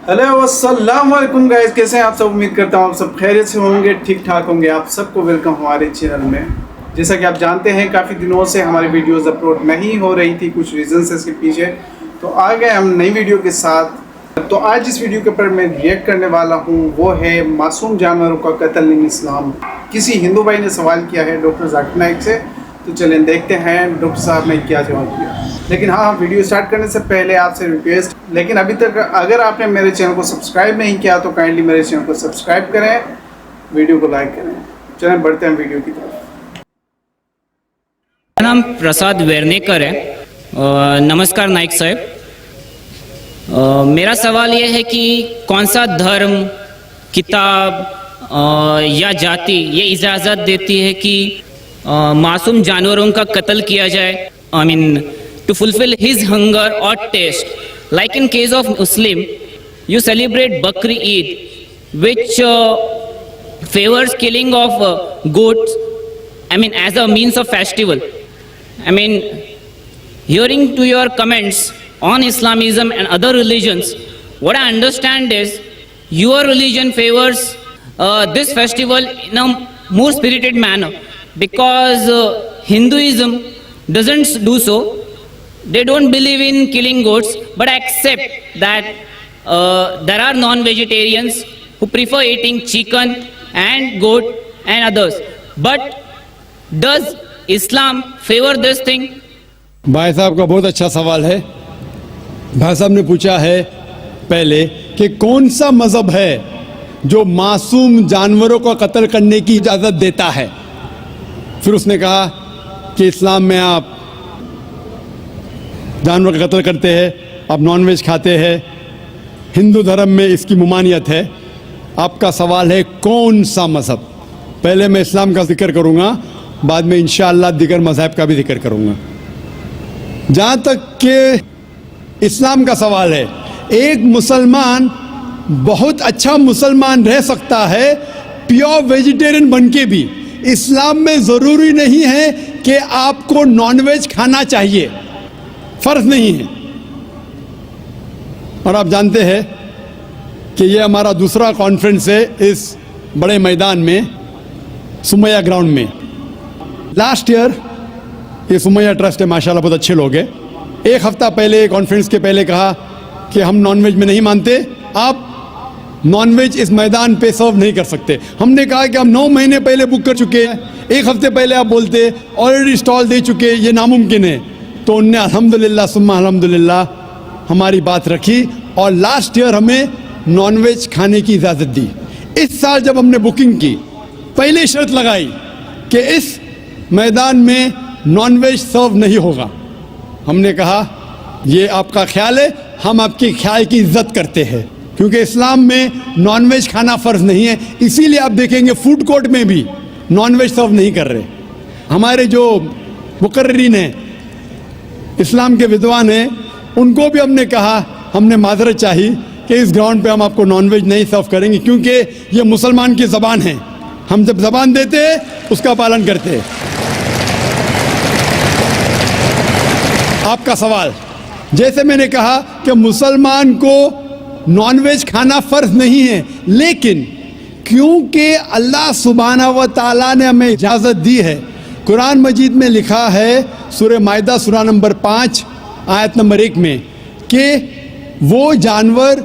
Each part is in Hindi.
हेलो अस्सलाम वालेकुम गाइस, कैसे हैं आप सब। उम्मीद करता हूँ आप सब खैरियत से होंगे, ठीक ठाक होंगे। आप सबको वेलकम हमारे चैनल में। जैसा कि आप जानते हैं काफ़ी दिनों से हमारी वीडियोस अपलोड नहीं हो रही थी, कुछ रीजन है इसके पीछे, तो आ गए हम नई वीडियो के साथ। तो आज जिस वीडियो के ऊपर मैं रिएक्ट करने वाला हूँ वो है मासूम जानवरों का कत्ल इन इस्लाम। किसी हिंदू भाई ने सवाल किया है डॉक्टर जाकिर नाइक से, तो चलें देखते हैं डॉक्टर साहब ने क्या जवाब दिया। लेकिन हाँ, वीडियो स्टार्ट करने से पहले आपसे रिक्वेस्ट, लेकिन अभी तक अगर आपने मेरे चैनल को सब्सक्राइब नहीं किया तो काइंडली मेरे चैनल को सब्सक्राइब करें, वीडियो को लाइक करें। चलें बढ़ते हैं वीडियो की तरफ। मेरा नाम प्रसाद वेरनेकर है। नमस्कार नाइक साहब। मेरा सवाल ये है कि कौन सा धर्म, किताब या जाति ये इजाज़त देती है कि मासूम जानवरों का कत्ल किया जाए, I mean to fulfil his hunger और taste. Like in case of Muslim, you celebrate Bakri Eid which favours killing of goats, I mean as a means of festival. I mean, hearing to your comments on Islamism and other religions, what I understand is your religion favors this festival in a more spirited manner, because Hinduism doesn't do so. They don't believe in killing goats, but accept that there are non-vegetarians who prefer eating chicken and goat and others. But does Islam favor this thing? भाई साहब का बहुत अच्छा सवाल है। भाई साहब ने पूछा है पहले कि कौन सा मज़हब है जो मासूम जानवरों को कत्ल करने की इजाज़त देता है। फिर उसने कहा कि इस्लाम में आप जानवर का कत्ल करते हैं, आप नॉनवेज खाते हैं, हिंदू धर्म में इसकी ममानियत है। आपका सवाल है कौन सा मज़हब। पहले मैं इस्लाम का जिक्र करूँगा, बाद में इंशाअल्लाह दिगर मज़हब का भी जिक्र करूँगा। जहाँ तक कि इस्लाम का सवाल है, एक मुसलमान बहुत अच्छा मुसलमान रह सकता है प्योर वेजिटेरियन बन के भी। इस्लाम में ज़रूरी नहीं है कि आपको नॉनवेज खाना चाहिए, फ़र्ज़ नहीं है। और आप जानते हैं कि ये हमारा दूसरा कॉन्फ्रेंस है इस बड़े मैदान में, सुमैया ग्राउंड में। लास्ट ईयर ये सुमैया ट्रस्ट है, माशाल्लाह बहुत अच्छे लोग हैं। एक हफ़्ता पहले कॉन्फ्रेंस के पहले कहा कि हम नॉनवेज में नहीं मानते, आप नॉनवेज इस मैदान पे सर्व नहीं कर सकते। हमने कहा कि हम 9 महीने पहले बुक कर चुके हैं, एक हफ़्ते पहले आप बोलते ऑलरेडी स्टॉल दे चुके, ये नामुमकिन है। तो उनने अल्हम्दुलिल्लाह सुम्मा अल्हम्दुलिल्लाह हमारी बात रखी और लास्ट ईयर हमें नॉनवेज खाने की इजाज़त दी। इस साल जब हमने बुकिंग की, पहले शर्त लगाई कि इस मैदान में नॉनवेज सर्व नहीं होगा। हमने कहा ये आपका ख्याल है, हम आपके ख्याल की इज्जत करते हैं, क्योंकि इस्लाम में नॉनवेज खाना फ़र्ज़ नहीं है। इसीलिए आप देखेंगे फूड कोर्ट में भी नॉनवेज सर्व नहीं कर रहे। हमारे जो मुकर्रिरीन हैं, इस्लाम के विद्वान हैं, उनको भी हमने कहा, हमने माजरत चाही कि इस ग्राउंड पे हम आपको नॉनवेज नहीं सर्व करेंगे, क्योंकि ये मुसलमान की ज़बान है। हम जब ज़बान देते हैं उसका पालन करते हैं। आपका सवाल, जैसे मैंने कहा कि मुसलमान को नॉनवेज खाना फ़र्ज़ नहीं है, लेकिन क्योंकि अल्लाह सुब्हाना व तआला ने हमें इजाज़त दी है, कुरान मजीद में लिखा है सूरह माइदा सूरा नंबर 5 आयत नंबर 1 में कि वो जानवर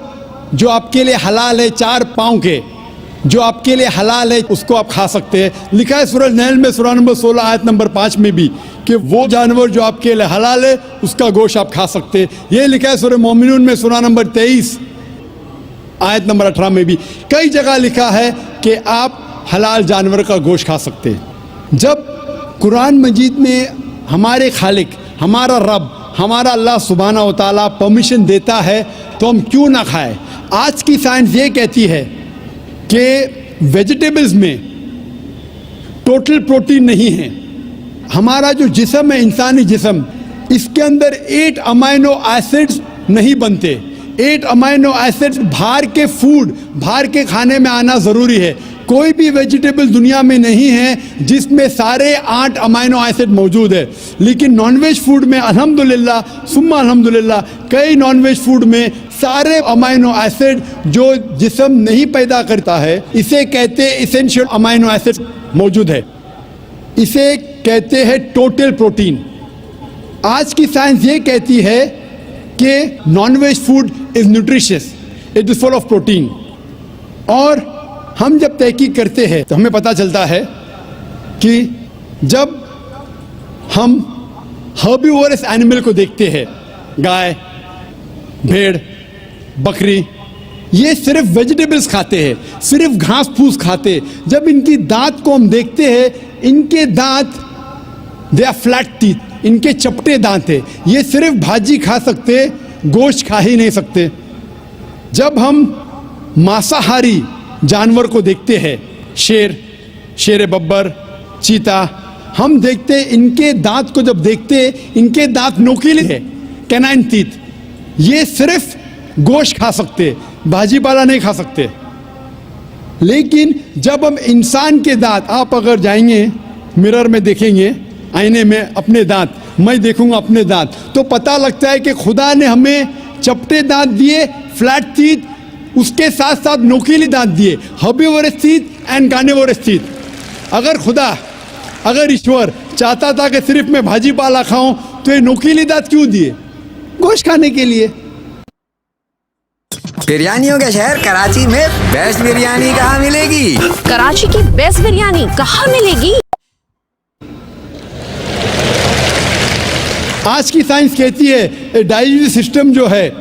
जो आपके लिए हलाल है, 4 पाँव के, जो आपके लिए हलाल है उसको आप खा सकते हैं। लिखा है सूरह नहल में सूरा नंबर 16 आयत नंबर 5 में भी कि वो जानवर जो आपके लिए हलाल है उसका गोश्त आप खा सकते हैं। ये लिखा है सूरह मोमिनून में सूरा नंबर 23 आयत नंबर 18 में भी। कई जगह लिखा है कि आप हलाल जानवर का गोश्त खा सकते हैं। जब कुरान मजीद में हमारे खालिक, हमारा रब, हमारा अल्लाह सुब्हाना व तआला परमिशन देता है तो हम क्यों ना खाएं। आज की साइंस ये कहती है कि वेजिटेबल्स में टोटल प्रोटीन नहीं है। हमारा जो जिस्म है, इंसानी जिस्म, इसके अंदर 8 अमाइनो एसिड्स नहीं बनते। 8 अमाइनो एसिड्स बाहर के फूड, बाहर के खाने में आना ज़रूरी है। कोई भी वेजिटेबल दुनिया में नहीं है जिसमें सारे 8 अमाइनो एसिड मौजूद है, लेकिन नॉनवेज फूड में अल्हम्दुलिल्लाह सुम्मा अल्हम्दुलिल्लाह कई नॉनवेज फूड में सारे अमाइनो एसिड जो जिस्म नहीं पैदा करता है, इसे कहते हैं इसेंशियल अमाइनो एसिड मौजूद है। इसे कहते हैं टोटल प्रोटीन। आज की साइंस ये कहती है कि nonveg food is nutritious, it is full of protein. और हम जब तहकीक करते हैं तो हमें पता चलता है कि जब हम हर्बीवोरस एनिमल को देखते हैं, गाय, भेड़, बकरी, ये सिर्फ वेजिटेबल्स खाते हैं, सिर्फ घास फूस खाते हैं। जब इनकी दांत को हम देखते हैं, इनके दांत दे आर फ्लैट टीथ, इनके चपटे दांत है। ये सिर्फ भाजी खा सकते, गोश्त खा ही नहीं सकते। जब हम मांसाहारी जानवर को देखते हैं, शेर बब्बर, चीता, हम देखते हैं इनके दांत को जब देखते हैं, इनके दांत नोकीले है, कैनाइन टीथ। ये सिर्फ गोश्त खा सकते, भाजी पाला नहीं खा सकते। लेकिन जब हम इंसान के दांत, आप अगर जाएंगे मिरर में देखेंगे, आईने में अपने दांत, मैं देखूंगा अपने दांत, तो पता लगता है कि खुदा ने हमें चपटे दांत दिए, फ्लैट टीथ, उसके साथ साथ नोकीली दांत दिए, herbivorous teeth and carnivorous teeth. अगर ईश्वर चाहता था कि सिर्फ मैं भाजी पाला खाऊं, तो ये नोकीली दांत क्यों दिए? गोश्त खाने के लिए। बिरयानियों के शहर कराची में बेस्ट बिरयानी कहाँ मिलेगी? कराची की बेस्ट बिरयानी कहाँ मिलेगी? आज की साइंस कहती है डाइजेस्टिव सिस्टम जो है,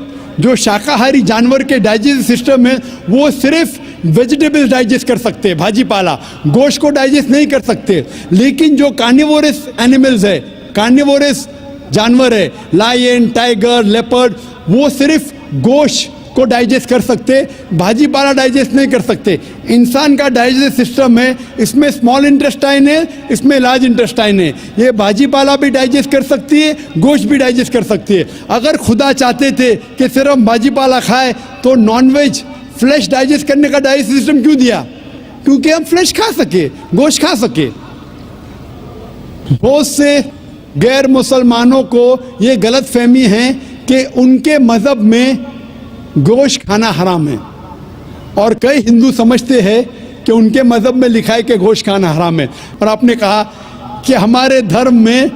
जो शाकाहारी जानवर के डाइजेस्टिव सिस्टम है, वो सिर्फ वेजिटेबल्स डाइजेस्ट कर सकते हैं, भाजी पाला, गोश्त को डाइजेस्ट नहीं कर सकते। लेकिन जो कार्निवोरस एनिमल्स है, कार्निवोरस जानवर है, लायन, टाइगर, लेपर्ड, वो सिर्फ गोश्त को डाइजेस्ट कर सकते, भाजी पाला डाइजेस्ट नहीं कर सकते। इंसान का डाइजेस्टिव सिस्टम है, इसमें स्मॉल इंटेस्टाइन है, इसमें लार्ज इंटेस्टाइन है। ये भाजी पाला भी डाइजेस्ट कर सकती है, गोश्त भी डाइजेस्ट कर सकती है। अगर खुदा चाहते थे कि सिर्फ हम भाजी पाला खाए, तो नॉनवेज फ्लैश डाइजेस्ट करने का डाइजेस्टिव सिस्टम क्यों दिया? क्योंकि हम फ्लैश खा सके, गोश्त खा सके। बहुत से गैर मुसलमानों को ये गलत फहमी है कि उनके मज़हब में गोश्त खाना हराम है, और कई हिंदू समझते हैं कि उनके मज़हब में लिखा है कि गोश्त खाना हराम है। और आपने कहा कि हमारे धर्म में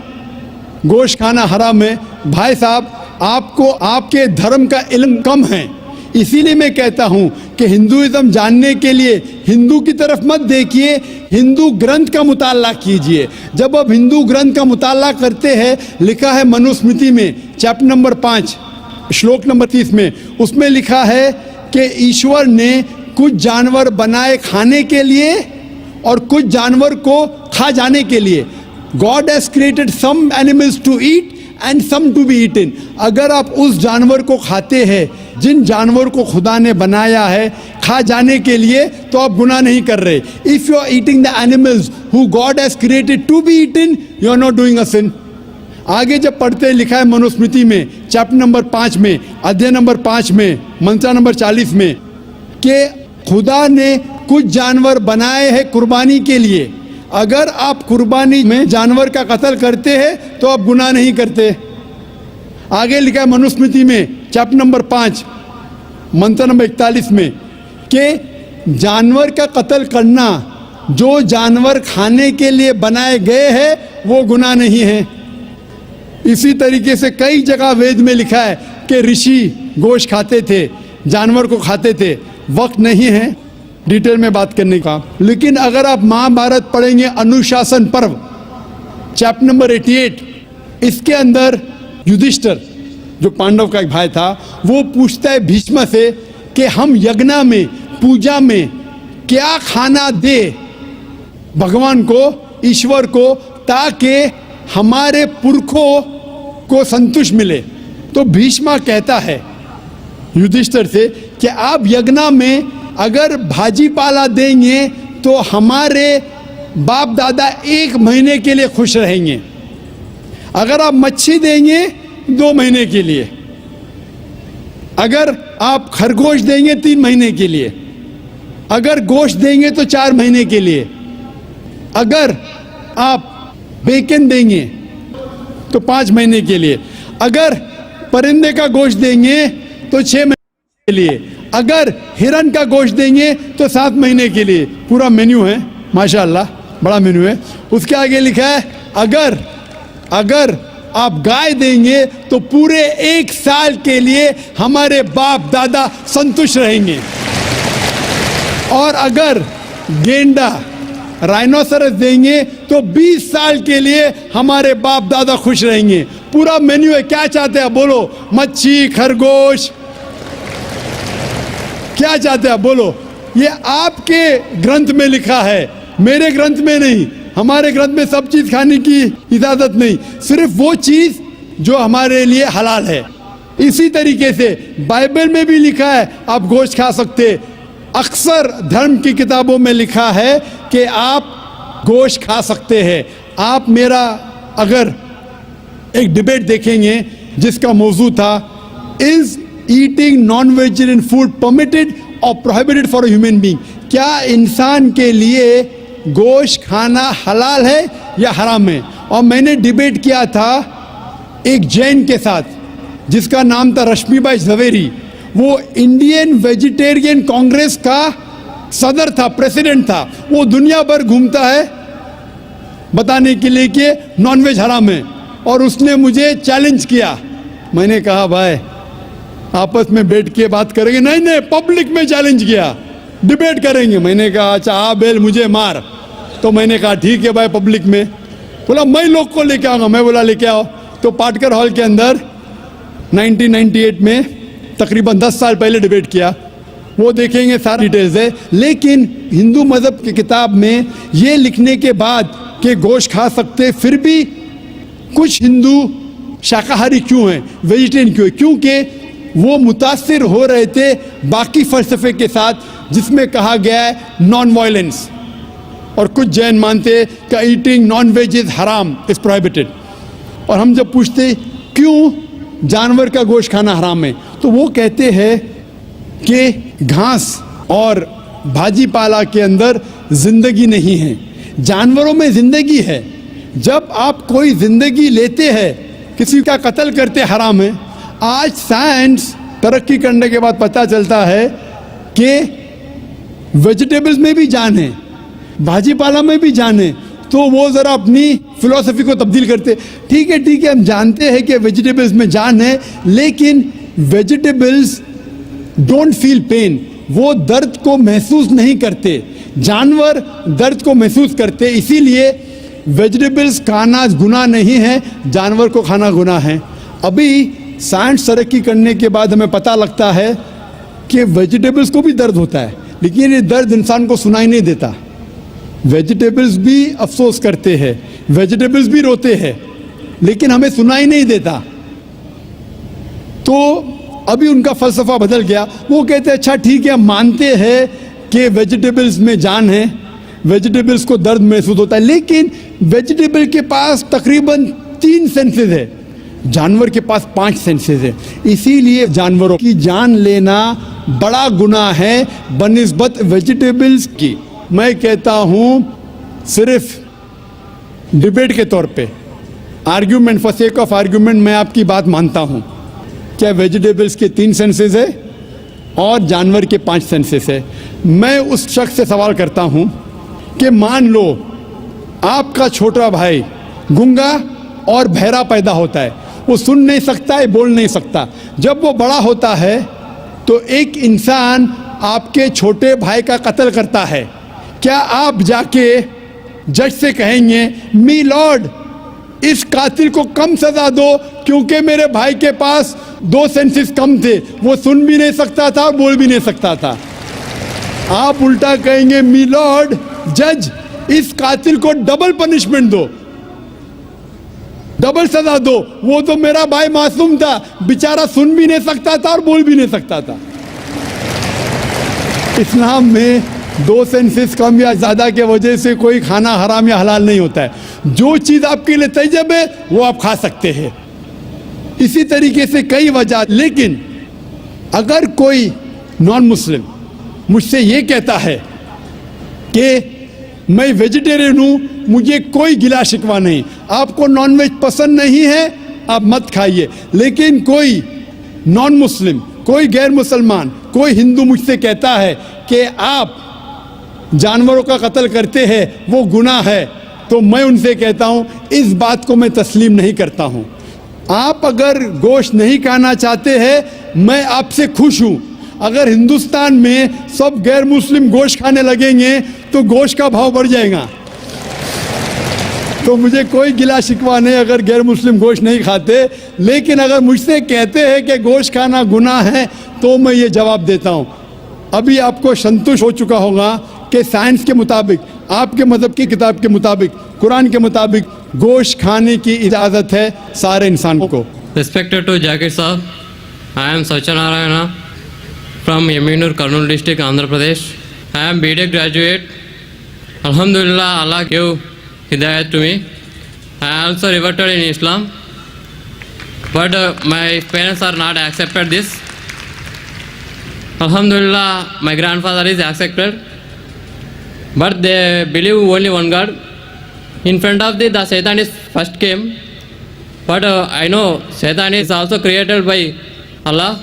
गोश्त खाना हराम है। भाई साहब, आपको आपके धर्म का इल्म कम है, इसीलिए मैं कहता हूँ कि हिंदुइज़्म जानने के लिए हिंदू की तरफ मत देखिए, हिंदू ग्रंथ का मुताला कीजिए। जब आप हिंदू ग्रंथ का मुताला करते हैं, लिखा है मनुस्मृति में चैप्टर नंबर 5 श्लोक नंबर 30 में, उसमें लिखा है कि ईश्वर ने कुछ जानवर बनाए खाने के लिए और कुछ जानवर को खा जाने के लिए। God has created some animals to eat and some to be eaten. अगर आप उस जानवर को खाते हैं, जिन जानवर को खुदा ने बनाया है खा जाने के लिए, तो आप गुनाह नहीं कर रहे। If you are eating the animals who God has created to be eaten, you are not doing a sin. आगे जब पढ़ते लिखा है मनुस्मृति में चैप्टर नंबर 5 में, अध्याय नंबर 5 में, मंत्र नंबर 40 में, कि खुदा ने कुछ जानवर बनाए हैं कुर्बानी के लिए। अगर आप कुर्बानी में जानवर का कत्ल करते हैं तो आप गुनाह नहीं करते। आगे लिखा है मनुस्मृति में चैप्टर नंबर 5 मंत्र नंबर 41 में कि जानवर का कत्ल करना, जो जानवर खाने के लिए बनाए गए हैं, वो गुनाह नहीं है। इसी तरीके से कई जगह वेद में लिखा है कि ऋषि गोश्त खाते थे, जानवर को खाते थे। वक्त नहीं है डिटेल में बात करने का, लेकिन अगर आप महाभारत पढ़ेंगे अनुशासन पर्व चैप्टर नंबर 88, इसके अंदर युधिष्ठिर जो पांडव का एक भाई था, वो पूछता है भीष्म से कि हम यज्ञ में, पूजा में क्या खाना दे भगवान को, ईश्वर को, ताकि हमारे पुरखों को संतुष्ट मिले। तो भीष्म कहता है युधिष्ठिर से कि आप यज्ञ में अगर भाजी पाला देंगे तो हमारे बाप दादा 1 महीने के लिए खुश रहेंगे। अगर आप मच्छी देंगे 2 महीने के लिए। अगर आप खरगोश देंगे 3 महीने के लिए, अगर गोश्त देंगे तो 4 महीने के लिए, अगर आप बेकन देंगे तो 5 महीने के लिए, अगर परिंदे का गोश्त देंगे तो 6 महीने के लिए, अगर हिरन का गोश्त देंगे तो 7 महीने के लिए। पूरा मेन्यू है माशाल्लाह, बड़ा मेन्यू है। उसके आगे लिखा है अगर आप गाय देंगे तो पूरे 1 साल के लिए हमारे बाप दादा संतुष्ट रहेंगे, और अगर गेंडा राइनोसरस देंगे तो 20 साल के लिए हमारे बाप दादा खुश रहेंगे। पूरा मेन्यू है। क्या चाहते हैं बोलो? मच्छी, खरगोश, क्या चाहते हैं बोलो? ये आपके ग्रंथ में लिखा है, मेरे ग्रंथ में नहीं। हमारे ग्रंथ में सब चीज खाने की इजाजत नहीं, सिर्फ वो चीज जो हमारे लिए हलाल है। इसी तरीके से बाइबल में भी लिखा है आप गोश्त खा सकते। अक्सर धर्म की किताबों में लिखा है कि आप गोश्त खा सकते हैं। आप मेरा अगर एक डिबेट देखेंगे जिसका मौजू था, is eating non vegetarian food permitted और prohibited for a human being? क्या इंसान के लिए गोश्त खाना हलाल है या हराम है? और मैंने डिबेट किया था एक जैन के साथ जिसका नाम था रश्मिबाई झवेरी। वो इंडियन वेजिटेरियन कांग्रेस का सदर था, प्रेसिडेंट था। वो दुनिया भर घूमता है बताने के लिए कि नॉनवेज हराम है, और उसने मुझे चैलेंज किया। मैंने कहा भाई आपस में बैठ के बात करेंगे? नहीं, पब्लिक में चैलेंज किया, डिबेट करेंगे। मैंने कहा अच्छा आ बेल मुझे मार। तो मैंने कहा ठीक है भाई, पब्लिक में। बोला मैं लोग को लेके आऊँगा। मैं बोला लेके आओ। तो पाटकर हॉल के अंदर 1998 में तकरीबन 10 साल पहले डिबेट किया। वो देखेंगे, सारी डिटेल्स है। लेकिन हिंदू मज़हब की किताब में ये लिखने के बाद कि गोश्त खा सकते, फिर भी कुछ हिंदू शाकाहारी क्यों हैं, वेजिटेरियन क्यों है? क्योंकि वो मुतासिर हो रहे थे बाकी फ़लसफ़े के साथ जिसमें कहा गया है नॉन वायलेंस। और कुछ जैन मानते कि ईटिंग नॉन वेज इज़ हराम, इज़ प्रोहिबिटेड। और हम जब पूछते क्यों जानवर का गोश्त खाना हराम है, तो वो कहते हैं कि घास और भाजी पाला के अंदर ज़िंदगी नहीं है, जानवरों में ज़िंदगी है। जब आप कोई ज़िंदगी लेते हैं, किसी का कत्ल करते हराम है। आज साइंस तरक्की करने के बाद पता चलता है कि वेजिटेबल्स में भी जान है, भाजी पाला में भी जान है। तो वो ज़रा अपनी फिलॉसफी को तब्दील करते। ठीक है हम जानते हैं कि वेजिटेबल्स में जान है, लेकिन वेजिटेबल्स डोंट फील पेन, वो दर्द को महसूस नहीं करते। जानवर दर्द को महसूस करते, इसीलिए वेजिटेबल्स खाना गुनाह नहीं है, जानवर को खाना गुनाह है। अभी साइंस तरक्की करने के बाद हमें पता लगता है कि वेजिटेबल्स को भी दर्द होता है, लेकिन ये दर्द इंसान को सुनाई नहीं देता। वेजिटेबल्स भी अफसोस करते हैं, वेजिटेबल्स भी रोते हैं, लेकिन हमें सुनाई नहीं देता। तो अभी उनका फ़लसफ़ा बदल गया। वो कहते हैं अच्छा ठीक है, मानते हैं कि वेजिटेबल्स में जान है, वेजिटेबल्स को दर्द महसूस होता है, लेकिन वेजिटेबल के पास तकरीबन 3 सेंसेस है, जानवर के पास 5 सेंसेस है। इसीलिए जानवरों की जान लेना बड़ा गुनाह है बनिस्बत वेजिटेबल्स की। मैं कहता हूँ सिर्फ डिबेट के तौर पे, argument, for sake of argument, मैं आपकी बात मानता हूँ। क्या वेजिटेबल्स के 3 सेंसेस है और जानवर के 5 सेंसेस है। मैं उस शख्स से सवाल करता हूँ कि मान लो आपका छोटा भाई गूंगा और बहरा पैदा होता है, वो सुन नहीं सकता है, बोल नहीं सकता। जब वो बड़ा होता है तो एक इंसान आपके छोटे भाई का कत्ल करता है, क्या आप जाके जज से कहेंगे मी लॉर्ड इस कातिल को कम सजा दो क्योंकि मेरे भाई के पास 2 सेंसेस कम थे, वो सुन भी नहीं सकता था और बोल भी नहीं सकता था? आप उल्टा कहेंगे मी लॉर्ड जज इस कातिल को डबल पनिशमेंट दो, डबल सजा दो, वो तो मेरा भाई मासूम था, बेचारा सुन भी नहीं सकता था और बोल भी नहीं सकता था। इस्लाम में 2 सेंसेस कम या ज़्यादा के वजह से कोई खाना हराम या हलाल नहीं होता है। जो चीज़ आपके लिए तैयब है वो आप खा सकते हैं। इसी तरीके से कई वजह, लेकिन अगर कोई नॉन मुस्लिम मुझसे ये कहता है कि मैं वेजिटेरियन हूँ, मुझे कोई गिला शिकवा नहीं, आपको नॉनवेज पसंद नहीं है आप मत खाइए, लेकिन कोई नॉन मुस्लिम, कोई गैर मुसलमान, कोई हिंदू मुझसे कहता है कि आप जानवरों का कत्ल करते हैं वो गुनाह है, तो मैं उनसे कहता हूँ इस बात को मैं तस्लीम नहीं करता हूँ। आप अगर गोश्त नहीं खाना चाहते हैं मैं आपसे खुश हूँ। अगर हिंदुस्तान में सब गैर मुस्लिम गोश्त खाने लगेंगे तो गोश्त का भाव बढ़ जाएगा। तो मुझे कोई गिला शिकवा नहीं अगर गैर मुस्लिम गोश्त नहीं खाते, लेकिन अगर मुझसे कहते हैं कि गोश्त खाना गुनाह है तो मैं ये जवाब देता हूँ। अभी आपको संतुष्ट हो चुका होगा कि साइंस के मुताबिक, आपके मज़हब की किताब के मुताबिक, कुरान के मुताबिक गोश्त खाने की इजाज़त है सारे इंसान को। Respected to Jakir Saab, I am Satyanarayana from Yeminur, Kurnool district, Andhra Pradesh. I am BTech graduate. Alhamdulillah, Allah gave Hidayat to me. I also reverted in Islam, but my parents are not accepted this. Alhamdulillah, my grandfather is accepted, but they believe only one God. In front of the Satan is first came, but I know Satan is also created by Allah.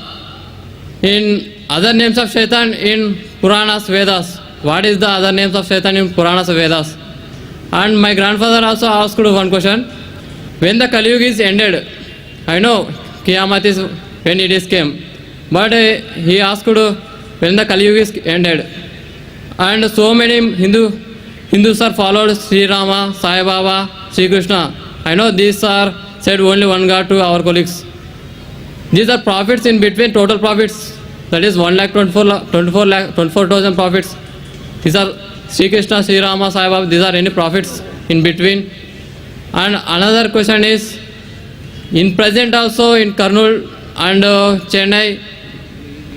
In other names of Satan in Puranas, Vedas, what is the other names of Satan in Puranas, Vedas? And my grandfather also asked one question, when the Kali Yuga is ended, I know Qiyamah is when it is came, but he asked when the Kali Yuga is ended. And so many Hindus are followed Sri Rama, Sai Baba, Sri Krishna. I know these are said only one God to our colleagues. These are prophets in between, total prophets. That is 1,24,000 prophets. These are Sri Krishna, Sri Rama, Sai Baba. These are any prophets in between. And another question is, in present also in Kurnool and Chennai,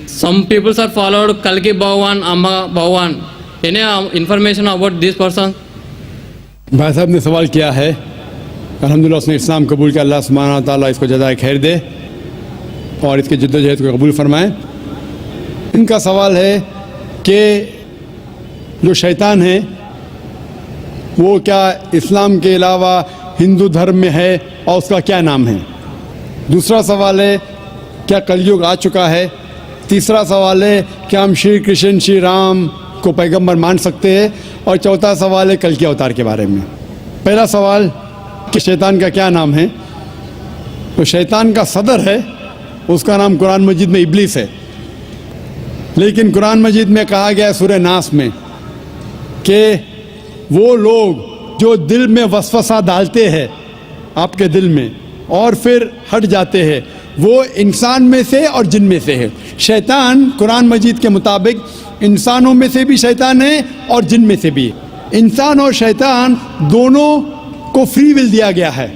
some people are followed Kalki Bhavan, Amma Bhavan. Any information about this person? भाई साहब ने सवाल किया है, अल्हम्दुलिल्लाह उसने इस्लाम कबूल किया, अल्लाह सुब्हानहू व तआला इसको जज़ाए खैर दे और इसके जद्दोजहद को कबूल फरमाए। इनका सवाल है कि जो शैतान है वो क्या इस्लाम के अलावा हिंदू धर्म में है और उसका क्या नाम है। दूसरा सवाल है क्या कलयुग आ चुका है। तीसरा सवाल है क्या हम श्री कृष्ण श्री राम को पैगंबर मान सकते हैं। और चौथा सवाल है कल के अवतार के बारे में। पहला सवाल कि शैतान का क्या नाम है, तो शैतान का सदर है, उसका नाम कुरान मजीद में इब्लीस है। लेकिन कुरान मजीद में कहा गया है सूरह नास में कि वो लोग जो दिल में वसवसा डालते हैं आपके दिल में और फिर हट जाते हैं, वो इंसान में से और जिन में से है। शैतान कुरान मजीद के मुताबिक इंसानों में से भी शैतान है और जिन में से भी। इंसान और शैतान दोनों को फ्री विल दिया गया है।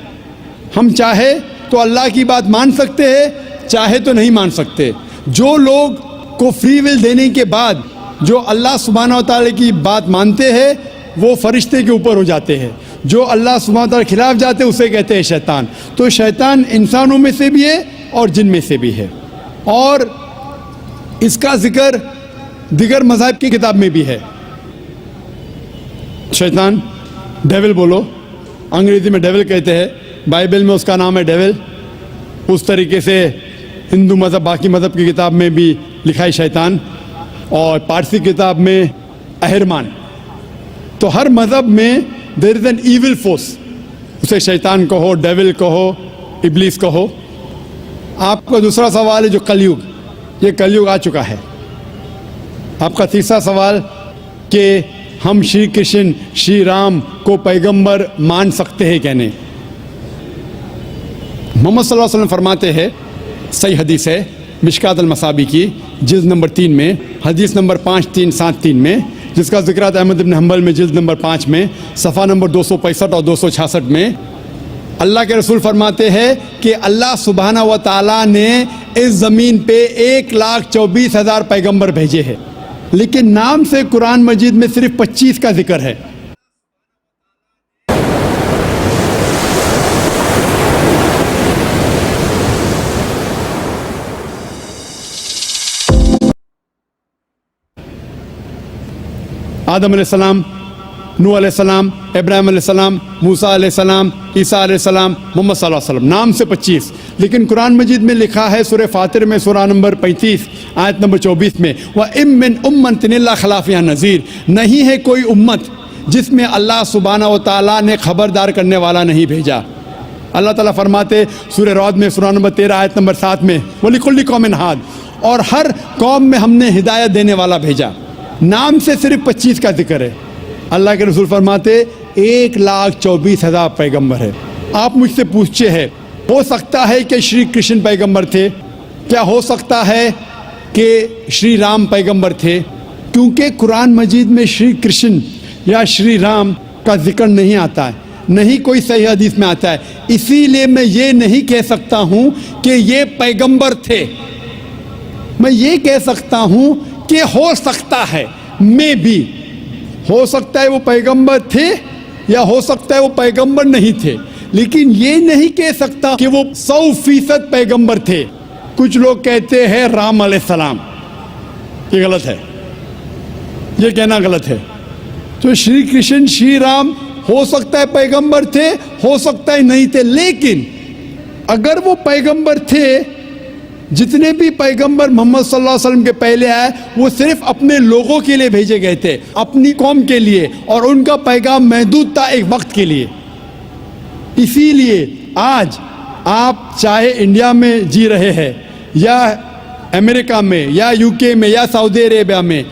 हम चाहे तो अल्लाह की बात मान सकते हैं, चाहे तो नहीं मान सकते। जो लोग को फ्री विल देने के बाद जो अल्लाह सुब्हानहू व तआला की बात मानते हैं वो फरिश्ते के ऊपर हो जाते हैं, जो अल्लाह सुब्हानहू व तआला के खिलाफ जाते हैं उसे कहते हैं शैतान। तो शैतान इंसानों में से भी है और जिन में से भी है। और इसका जिक्र दिगर मज़हब की किताब में भी है। शैतान डेविल बोलो, अंग्रेज़ी में डेविल कहते हैं, बाइबल में उसका नाम है डेविल। उस तरीके से हिंदू मज़हब बाकी मज़हब की किताब में भी लिखा है शैतान, और पारसी किताब में अहरमान। तो हर मज़हब में there is an evil force, उसे शैतान कहो, डेविल कहो, इब्लीस कहो। आपका दूसरा सवाल है जो कलयुग, ये कलयुग आ चुका है। आपका तीसरा सवाल कि हम श्री कृष्ण श्री राम को पैगंबर मान सकते हैं क्या नहीं। मोहम्मद सल्लल्लाहु अलैहि वसल्लम फरमाते हैं, सही हदीस है मिशकात अल-मसाबी की जिल्द नंबर 3 में, हदीस नंबर 5373 में, जिसका जिक्र आता है अहमद इब्न हंबल में जिल्द नंबर 5 में, सफ़ा नंबर 265 और 266 में। अल्लाह के रसूल फरमाते हैं कि अल्लाह सुब्हानहू व तआला ने इस ज़मीन पे 1,24,000 पैगंबर भेजे हैं, लेकिन नाम से कुरान मजीद में सिर्फ 25 का जिक्र है। आदम अलैहिस्सलाम, नूह अलैहिस्सलाम, इब्राहिम अलैहिस्सलाम, मूसा अलैहिस्सलाम, ईसा अलैहिस्सलाम, मोहम्मद सल्लल्लाहु अलैहि वसल्लम, नाम से 25। लेकिन कुरान मजीद में लिखा है सूरह फातिर में सूरा नंबर 35 आयत नंबर 24 में, व इम मिन उम्मतिन इल्ला खला फ़ीहा नज़ीर, नहीं है कोई उम्मत जिसमें अल्लाह सुब्हानहु व तआला ने खबरदार करने वाला नहीं भेजा। अल्लाह ताला फरमाते सूरह रौद में सूरा नंबर 13 आयत नंबर 7 में, वलिकुल्लि कौमिन हाद, और हर कौम में हमने हिदायत देने वाला भेजा। नाम से सिर्फ 25 का जिक्र है। अल्लाह के रसूल फरमाते 1,24,000 पैगंबर है। आप मुझसे पूछते हैं, हो सकता है कि श्री कृष्ण पैगंबर थे? क्या हो सकता है कि श्री राम पैगंबर थे? क्योंकि कुरान मजीद में श्री कृष्ण या श्री राम का जिक्र नहीं आता है, नहीं कोई सही हदीस में आता है। इसीलिए मैं ये नहीं कह सकता हूँ कि ये पैगंबर थे। मैं ये कह सकता हूँ कि हो सकता है, मैं भी हो सकता है वो पैगंबर थे या हो सकता है वो पैगंबर नहीं थे, लेकिन ये नहीं कह सकता कि वो 100% पैगंबर थे। कुछ लोग कहते हैं राम अलैहिस्सलाम, ये गलत है, ये कहना गलत है। तो श्री कृष्ण श्री राम हो सकता है पैगंबर थे, हो सकता है नहीं थे, लेकिन अगर वो पैगंबर थे, जितने भी पैगंबर मोहम्मद सल्लल्लाहु अलैहि वसल्लम के पहले आए वो सिर्फ अपने लोगों के लिए भेजे गए थे, अपनी कौम के लिए, और उनका पैगाम महदूद था एक वक्त के लिए। इसीलिए आज आप चाहे इंडिया में जी रहे हैं या अमेरिका में या यूके में या सऊदी अरेबिया में,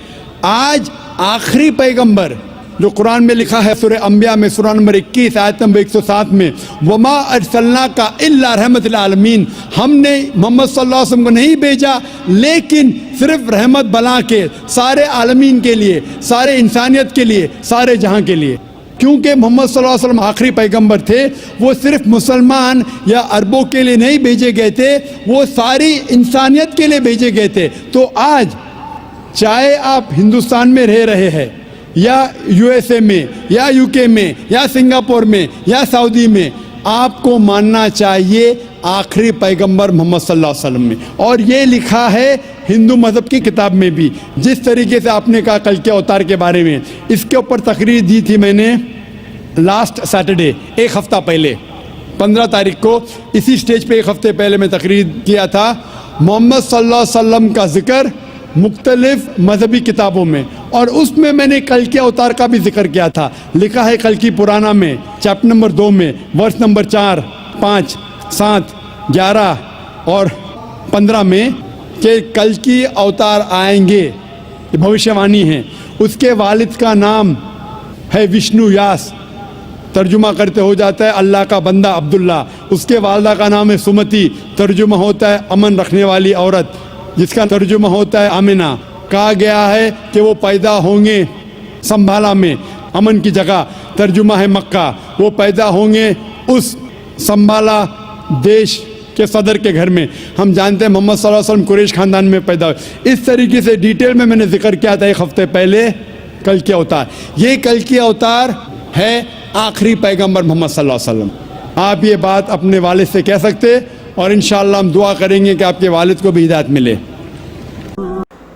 आज आखिरी पैगंबर जो कुरान में लिखा है सूरह अंबिया में सूरा नंबर 21 आयत नंबर 107 में, वमा अरसलना का इल्ला रहमतुल आलमीन, हमने मोहम्मद सल्लल्लाहु अलैहि वसल्लम को नहीं भेजा लेकिन सिर्फ रहमत बना के सारे आलमीन के लिए, सारे इंसानियत के लिए, सारे जहां के लिए। क्योंकि मोहम्मद सल्लल्लाहु अलैहि वसल्लम आखिरी पैगंबर थे, वो सिर्फ मुसलमान या अरबों के लिए नहीं भेजे गए थे, वो सारी इंसानियत के लिए भेजे गए थे। तो आज चाहे आप हिंदुस्तान में रह रहे हैं या यूएसए में या यूके में या सिंगापुर में या सऊदी में, आपको मानना चाहिए आखिरी पैगंबर मोहम्मद सल्लल्लाहु अलैहि वसल्लम में। और ये लिखा है हिंदू मज़हब की किताब में भी। जिस तरीके से आपने कहा कल के अवतार के बारे में, इसके ऊपर तकरीर दी थी मैंने लास्ट सैटरडे, एक हफ़्ता पहले 15 तारीख को इसी स्टेज पे एक हफ़्ते पहले मैं तकरीर किया था। मोहम्मद सल्लल्लाहु अलैहि वसल्लम का जिक्र मुख्तलिफ मजहबी किताबों में, और उसमें मैंने कल के अवतार का भी जिक्र किया था। लिखा है कल की पुराना में चैप्टर नंबर 2 में वर्ष नंबर 4, 5, 7, 11 और 15 में कि कल की अवतार आएंगे, ये भविष्यवाणी है। उसके वालिद का नाम है विष्णु यास, तर्जुमा करते हो जाता है अल्लाह का बंदा अब्दुल्ला। उसके वालदा का नाम है सुमति, तर्जुमा होता है अमन रखने वाली औरत, जिसका तर्जुमा होता है आमिना। कहा गया है कि वो पैदा होंगे संभाला में, अमन की जगह, तर्जुमा है मक्का। वो पैदा होंगे उस संभाला देश के सदर के घर में। हम जानते हैं मोहम्मद सल्लल्लाहु अलैहि वसल्लम कुरैश ख़ानदान में पैदा हुए। इस तरीके से डिटेल में मैंने जिक्र किया था एक हफ़्ते पहले कल के अवतार। ये कल के अवतार है आखिरी पैगंबर मोहम्मद सल्लल्लाहु अलैहि वसल्लम। आप ये बात अपने वालिद से कह सकते, और इंशाअल्लाह हम दुआ करेंगे कि आपके वालिद को भी हिदायत मिले।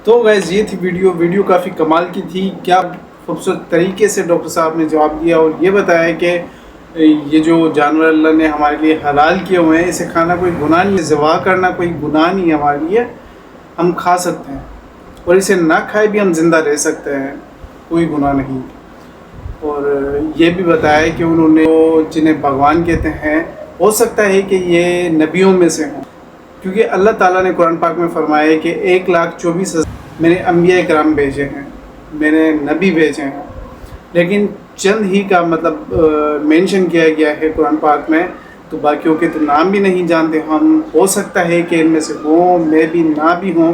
तो गैस ये थी वीडियो काफ़ी कमाल की थी। क्या खूबसूरत तरीके से डॉक्टर साहब ने जवाब दिया और ये बताया कि ये जो जानवर अल्लाह ने हमारे लिए हलाल किए हुए हैं, इसे खाना कोई गुनाह नहीं है, ज़िबा करना कोई गुनाह नहीं है हमारे लिए, हम खा सकते हैं, और इसे ना खाए भी हम ज़िंदा रह सकते हैं, कोई गुनाह नहीं। और ये भी बताया कि उन्होंने जिन्हें भगवान कहते हैं, हो सकता है कि ये नबियों में से हों, क्योंकि अल्लाह ताला ने कुरान पाक में फरमाया है कि 1,24,000 मैंने अम्बिया किराम भेजे हैं, मैंने नबी भेजे हैं, लेकिन चंद ही का मतलब मेंशन किया गया है कुरान पाक में, तो बाकियों के तो नाम भी नहीं जानते हम। हो सकता है कि इनमें से हों, मैं भी ना भी हों।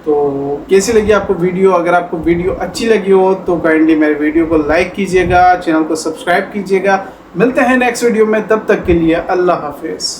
तो कैसी लगी आपको वीडियो? अगर आपको वीडियो अच्छी लगी हो तो काइंडली मेरे वीडियो को लाइक कीजिएगा, चैनल को सब्सक्राइब कीजिएगा। मिलते हैं नेक्स्ट वीडियो में, तब तक के लिए अल्लाह हाफिज़।